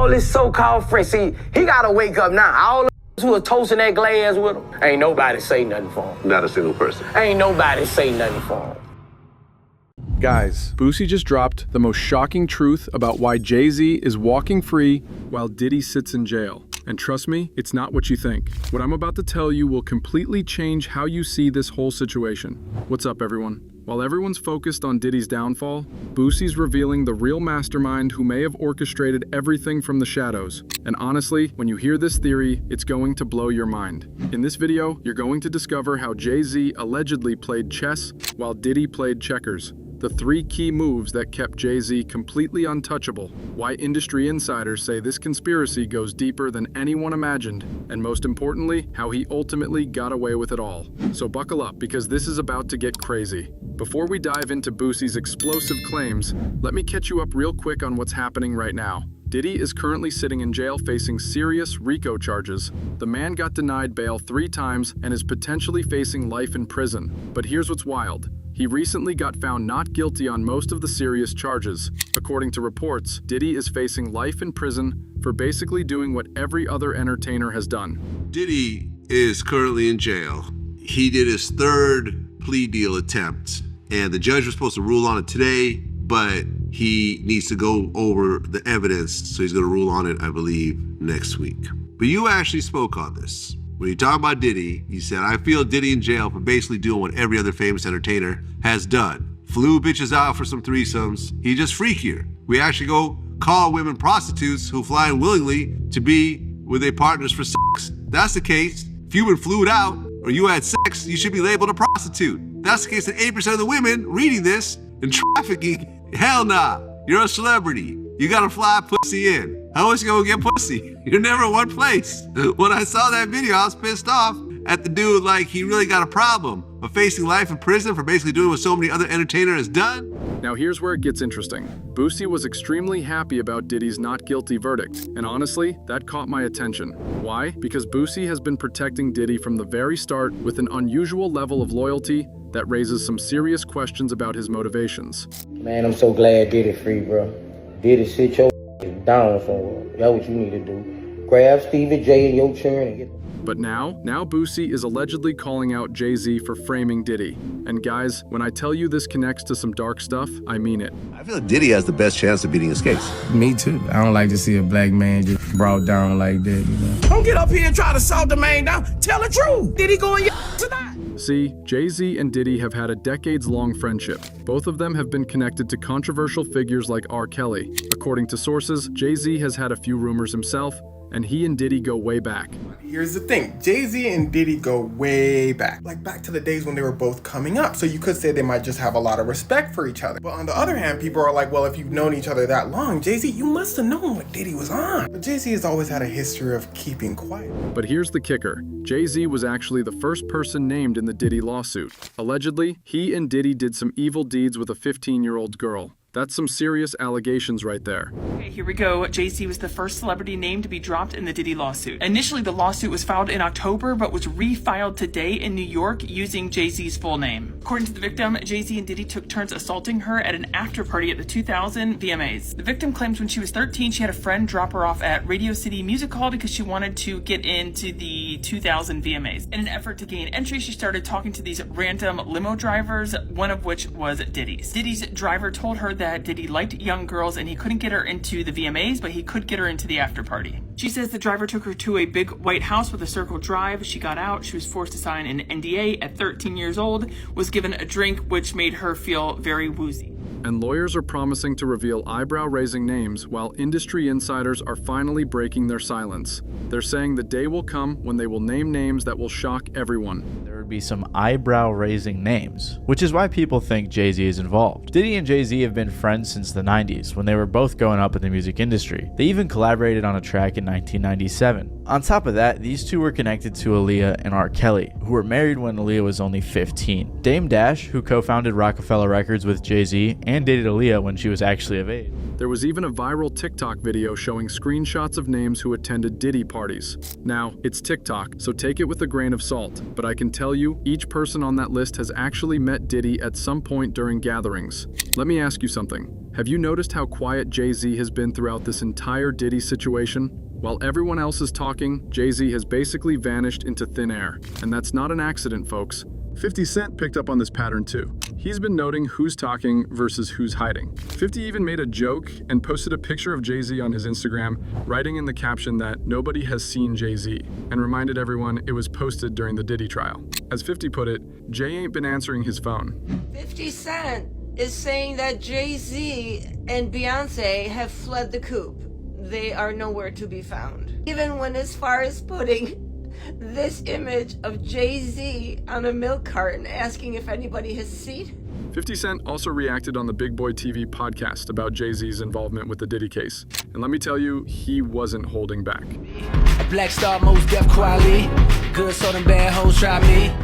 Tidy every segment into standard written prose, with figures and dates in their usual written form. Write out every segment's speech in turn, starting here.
all this so-called friends, see, he gotta wake up now. All the who are toasting that glass with him, ain't nobody say nothing for him. Not a single person. Ain't nobody say nothing for him. Guys, Boosie just dropped the most shocking truth about why Jay-Z is walking free while Diddy sits in jail. And trust me, it's not what you think. What I'm about to tell you will completely change how you see this whole situation. What's up, everyone? While everyone's focused on Diddy's downfall, Boosie's revealing the real mastermind who may have orchestrated everything from the shadows. And honestly, when you hear this theory, it's going to blow your mind. In this video, you're going to discover how Jay-Z allegedly played chess while Diddy played checkers. The 3 key moves that kept Jay-Z completely untouchable, why industry insiders say this conspiracy goes deeper than anyone imagined, and most importantly, how he ultimately got away with it all. So buckle up, because this is about to get crazy. Before we dive into Boosie's explosive claims, let me catch you up real quick on what's happening right now. Diddy is currently sitting in jail facing serious RICO charges. The man got denied bail 3 times and is potentially facing life in prison. But here's what's wild. He recently got found not guilty on most of the serious charges. According to reports, Diddy is facing life in prison for basically doing what every other entertainer has done. Diddy is currently in jail. He did his 3rd plea deal attempt, and the judge was supposed to rule on it today, but he needs to go over the evidence, so he's gonna rule on it, I believe, next week. But you actually spoke on this. When you talk about Diddy, you said, I feel Diddy in jail for basically doing what every other famous entertainer has done. Flew bitches out for some threesomes. He's just freakier. We actually go call women prostitutes who fly in willingly to be with their partners for sex. That's the case. If you've been flued out or you had sex, you should be labeled a prostitute. That's the case that 8% of the women reading this and trafficking. Hell nah. You're a celebrity. You gotta fly pussy in. How else you gonna get pussy? You're never in one place. When I saw that video, I was pissed off at the dude, like he really got a problem of facing life in prison for basically doing what so many other entertainers has done. Now here's where it gets interesting. Boosie was extremely happy about Diddy's not guilty verdict, and honestly, that caught my attention. Why? Because Boosie has been protecting Diddy from the very start with an unusual level of loyalty that raises some serious questions about his motivations. Man, I'm so glad Diddy free, bro. Diddy sit your down somewhere. That's what you need to do. Grab Stevie J in your turn and get... But now Boosie is allegedly calling out Jay-Z for framing Diddy. And guys, when I tell you this connects to some dark stuff, I mean it. I feel like Diddy has the best chance of beating his case. Me too. I don't like to see a black man just brought down like that, you know. Don't get up here and try to salt the man down. Tell the truth. Diddy go in your tonight? See, Jay-Z and Diddy have had a decades-long friendship. Both of them have been connected to controversial figures like R. Kelly. According to sources, Jay-Z has had a few rumors himself, and he and Diddy go way back. Here's the thing, Jay-Z and Diddy go way back. Like back to the days when they were both coming up. So you could say they might just have a lot of respect for each other. But on the other hand, people are like, well, if you've known each other that long, Jay-Z, you must have known what Diddy was on. But Jay-Z has always had a history of keeping quiet. But here's the kicker. Jay-Z was actually the first person named in the Diddy lawsuit. Allegedly, he and Diddy did some evil deeds with a 15-year-old girl. That's some serious allegations right there. Okay, here we go. Jay-Z was the first celebrity name to be dropped in the Diddy lawsuit. Initially, the lawsuit was filed in October, but was refiled today in New York using Jay-Z's full name. According to the victim, Jay-Z and Diddy took turns assaulting her at an after party at the 2000 VMAs. The victim claims when she was 13, she had a friend drop her off at Radio City Music Hall because she wanted to get into the 2000 VMAs. In an effort to gain entry, she started talking to these random limo drivers, one of which was Diddy's. Diddy's driver told her that Diddy liked young girls and he couldn't get her into the VMAs, but he could get her into the after party. She says the driver took her to a big white house with a circle drive. She got out. She was forced to sign an NDA at 13 years old, was given a drink, which made her feel very woozy. And lawyers are promising to reveal eyebrow-raising names while industry insiders are finally breaking their silence. They're saying the day will come when they will name names that will shock everyone. There would be some eyebrow-raising names, which is why people think Jay-Z is involved. Diddy and Jay-Z have been friends since the 90s, when they were both going up in the music industry. They even collaborated on a track in 1997. On top of that, these two were connected to Aaliyah and R. Kelly, who were married when Aaliyah was only 15. Dame Dash, who co-founded Rockefeller Records with Jay-Z, and dated Aaliyah when she was actually of age. There was even a viral TikTok video showing screenshots of names who attended Diddy parties. Now, it's TikTok, so take it with a grain of salt, but I can tell you, each person on that list has actually met Diddy at some point during gatherings. Let me ask you something. Have you noticed how quiet Jay-Z has been throughout this entire Diddy situation? While everyone else is talking, Jay-Z has basically vanished into thin air. And that's not an accident, folks. 50 Cent picked up on this pattern too. He's been noting who's talking versus who's hiding. 50 even made a joke and posted a picture of Jay-Z on his Instagram, writing in the caption that nobody has seen Jay-Z, and reminded everyone it was posted during the Diddy trial. As 50 put it, Jay ain't been answering his phone. 50 Cent is saying that Jay-Z and Beyonce have fled the coop. They are nowhere to be found. Even went as far as putting this image of Jay-Z on a milk carton asking if anybody has seen it. 50 Cent also reacted on the Big Boy TV podcast about Jay-Z's involvement with the Diddy case. And let me tell you, he wasn't holding back. A black star, most deaf quality. Good, so them bad hoes try me.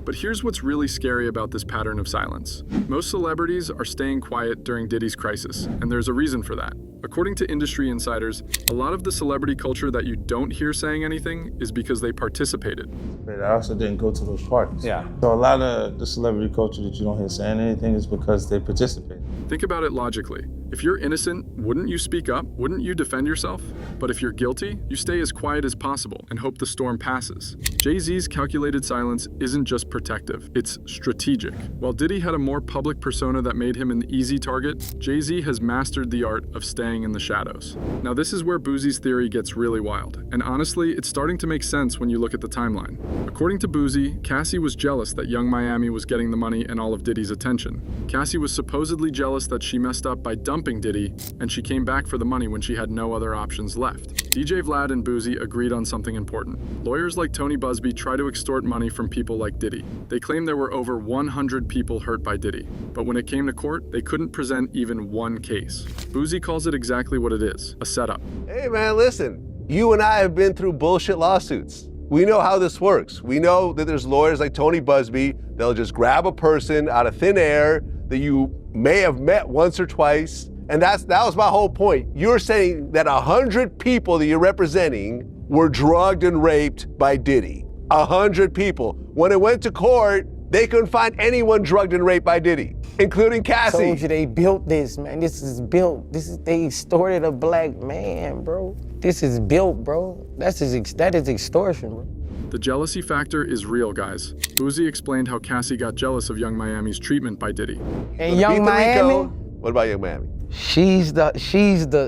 But here's what's really scary about this pattern of silence. Most celebrities are staying quiet during Diddy's crisis, and there's a reason for that. According to industry insiders, a lot of the celebrity culture that you don't hear saying anything is because they participated. But I also didn't go to those parties. Yeah. So a lot of the celebrity culture that you don't hear saying anything is because they participate. Think about it logically. If you're innocent, wouldn't you speak up? Wouldn't you defend yourself? But if you're guilty, you stay as quiet as possible and hope the storm passes. Jay-Z's calculated silence isn't just protective, it's strategic. While Diddy had a more public persona that made him an easy target, Jay-Z has mastered the art of staying in the shadows. Now this is where Boosie's theory gets really wild, and honestly, it's starting to make sense when you look at the timeline. According to Boosie, Cassie was jealous that Young Miami was getting the money and all of Diddy's attention. Cassie was supposedly jealous that she messed up by dumping Diddy, and she came back for the money when she had no other options left. DJ Vlad and Boosie agreed on something important. Lawyers like Tony Busby try to extort money from people like Diddy. They claim there were over 100 people hurt by Diddy, but when it came to court, they couldn't present even one case. Boosie calls it exactly what it is, a setup. Hey man, listen, you and I have been through bullshit lawsuits. We know how this works. We know that there's lawyers like Tony Busby, they'll just grab a person out of thin air that you may have met once or twice, and that was my whole point. You're saying that 100 people that you're representing were drugged and raped by Diddy. 100 people. When it went to court, they couldn't find anyone drugged and raped by Diddy, including Cassie. I told you they built this, man. This is built. They extorted a black man, bro. This is built, bro. That is extortion, bro. The jealousy factor is real, guys. Boosie explained how Cassie got jealous of Young Miami's treatment by Diddy. And Young Miami? What about Young Miami? She's the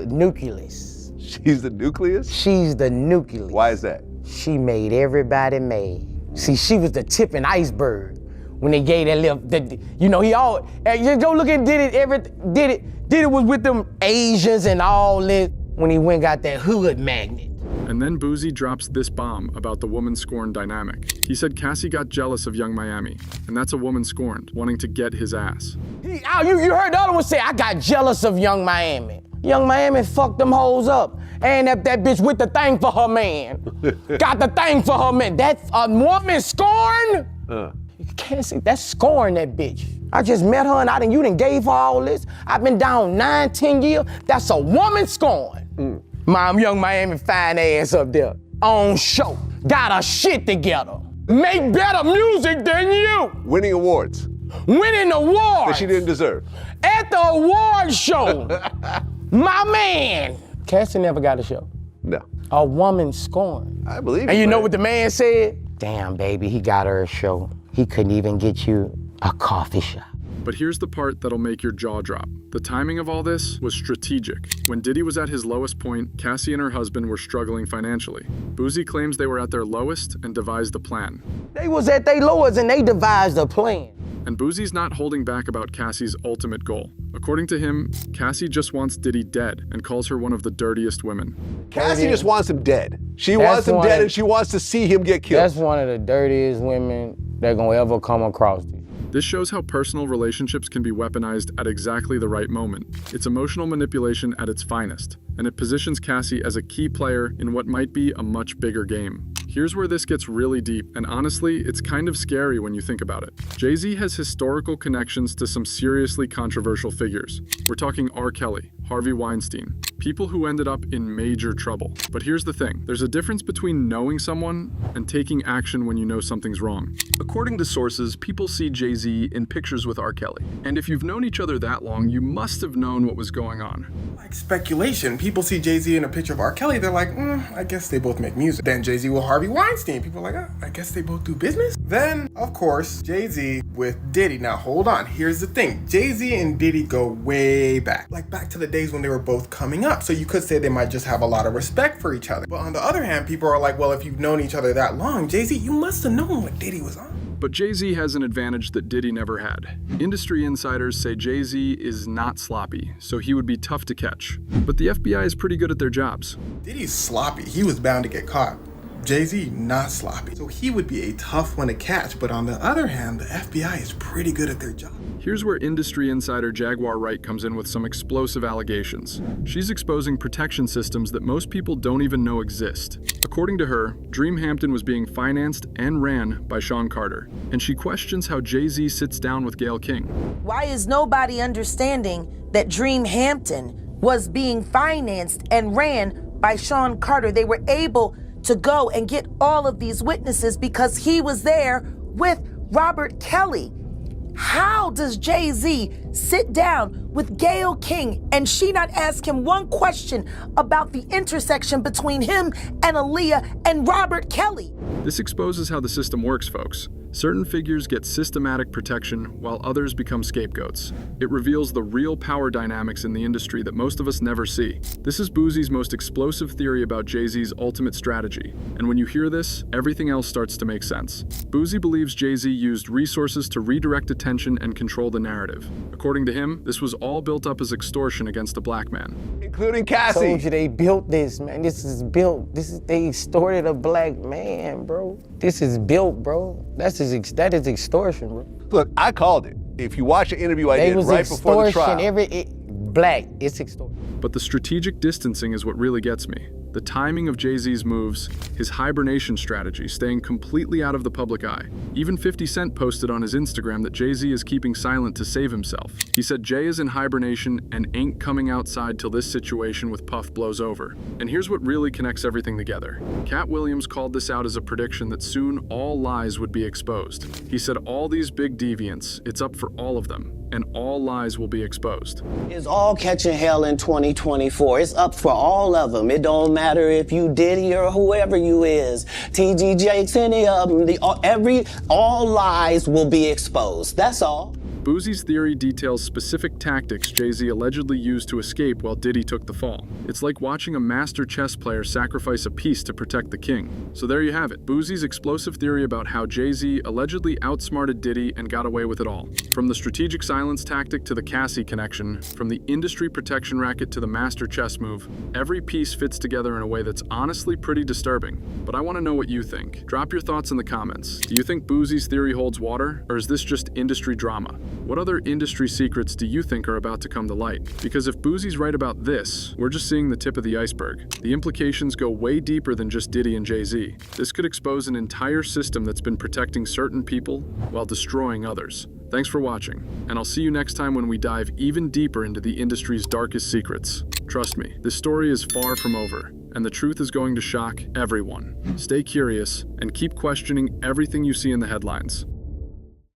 nucleus. She's the nucleus? She's the nucleus. Why is that? She made everybody mad. See, she was the tip and iceberg when they gave that little, you go look at Diddy was with them Asians and all that when he went and got that hood magnet. And then Boosie drops this bomb about the woman scorned dynamic. He said Cassie got jealous of Young Miami, and that's a woman scorned, wanting to get his ass. You heard the other one say, I got jealous of Young Miami. Young Miami fucked them hoes up. And that bitch with the thing for her man. Got the thing for her man. That's a woman scorned? You can't see, that's scorn, that bitch. I just met her and you done gave her all this. I've been down 9-10 years. That's a woman scorn. My Young Miami fine ass up there. On show. Got her shit together. Make better music than you. Winning awards. Winning awards. That she didn't deserve. At the award show. My man. Cassie never got a show. No. A woman scorned. I believe it. And you know what the man said? Damn, baby, he got her a show. He couldn't even get you a coffee shop. But here's the part that'll make your jaw drop. The timing of all this was strategic. When Diddy was at his lowest point, Cassie and her husband were struggling financially. Boosie claims they were at their lowest and devised a plan. They was at their lowest and they devised a plan. And Boosie's not holding back about Cassie's ultimate goal. According to him, Cassie just wants Diddy dead and calls her one of the dirtiest women. Cassie just wants him dead. She wants him dead and she wants to see him get killed. That's one of the dirtiest women that gonna ever come across. This shows how personal relationships can be weaponized at exactly the right moment. It's emotional manipulation at its finest, and it positions Cassie as a key player in what might be a much bigger game. Here's where this gets really deep, and honestly, it's kind of scary when you think about it. Jay-Z has historical connections to some seriously controversial figures. We're talking R. Kelly, Harvey Weinstein, people who ended up in major trouble. But here's the thing, there's a difference between knowing someone and taking action when you know something's wrong. According to sources, people see Jay-Z in pictures with R. Kelly. And if you've known each other that long, you must have known what was going on. Like speculation. People see Jay-Z in a picture of R. Kelly, they're like, I guess they both make music. Then Jay-Z with Harvey Weinstein. People are like, I guess they both do business. Then, of course, Jay-Z with Diddy. Now, hold on. Here's the thing. Jay-Z and Diddy go way back. Like back to the days when they were both coming up. So you could say they might just have a lot of respect for each other. But on the other hand, people are like, well, if you've known each other that long, Jay-Z, you must have known what Diddy was on. But Jay-Z has an advantage that Diddy never had. Industry insiders say Jay-Z is not sloppy, so he would be tough to catch. But the FBI is pretty good at their jobs. Diddy's sloppy. He was bound to get caught. Jay-Z, not sloppy. So he would be a tough one to catch. But on the other hand, the FBI is pretty good at their job. Here's where industry insider Jaguar Wright comes in with some explosive allegations. She's exposing protection systems that most people don't even know exist. According to her, Dream Hampton was being financed and ran by Sean Carter, and she questions how Jay-Z sits down with Gayle King. Why is nobody understanding that Dream Hampton was being financed and ran by Sean Carter? They were able to go and get all of these witnesses because he was there with Robert Kelly. How does Jay-Z sit down with Gayle King and she not ask him one question about the intersection between him and Aaliyah and Robert Kelly? This exposes how the system works, folks. Certain figures get systematic protection while others become scapegoats. It reveals the real power dynamics in the industry that most of us never see. This is Boosie's most explosive theory about Jay-Z's ultimate strategy. And when you hear this, everything else starts to make sense. Boosie believes Jay-Z used resources to redirect attention and control the narrative. According to him, this was all built up as extortion against a black man. Including Cassie. I told you they built this, man. This is built. They extorted a black man, bro. This is built, bro. That is extortion, bro. Look, I called it. If you watch the interview I did right before the trial. Black, it's extortion. But the strategic distancing is what really gets me. The timing of Jay-Z's moves, his hibernation strategy, staying completely out of the public eye. Even 50 Cent posted on his Instagram that Jay-Z is keeping silent to save himself. He said Jay is in hibernation and ain't coming outside till this situation with Puff blows over. And here's what really connects everything together. Cat Williams called this out as a prediction that soon all lies would be exposed. He said all these big deviants, it's up for all of them, and all lies will be exposed. It's all catching hell in 2024. It's up for all of them. It don't matter if you Diddy or whoever you is, TG Jakes, any of them. All lies will be exposed. That's all. Boosie's theory details specific tactics Jay-Z allegedly used to escape while Diddy took the fall. It's like watching a master chess player sacrifice a piece to protect the king. So there you have it, Boosie's explosive theory about how Jay-Z allegedly outsmarted Diddy and got away with it all. From the strategic silence tactic to the Cassie connection, from the industry protection racket to the master chess move, every piece fits together in a way that's honestly pretty disturbing. But I want to know what you think. Drop your thoughts in the comments. Do you think Boosie's theory holds water, or is this just industry drama? What other industry secrets do you think are about to come to light? Because if Boosie's right about this, we're just seeing the tip of the iceberg. The implications go way deeper than just Diddy and Jay-Z. This could expose an entire system that's been protecting certain people while destroying others. Thanks for watching, and I'll see you next time when we dive even deeper into the industry's darkest secrets. Trust me, this story is far from over, and the truth is going to shock everyone. Stay curious, and keep questioning everything you see in the headlines.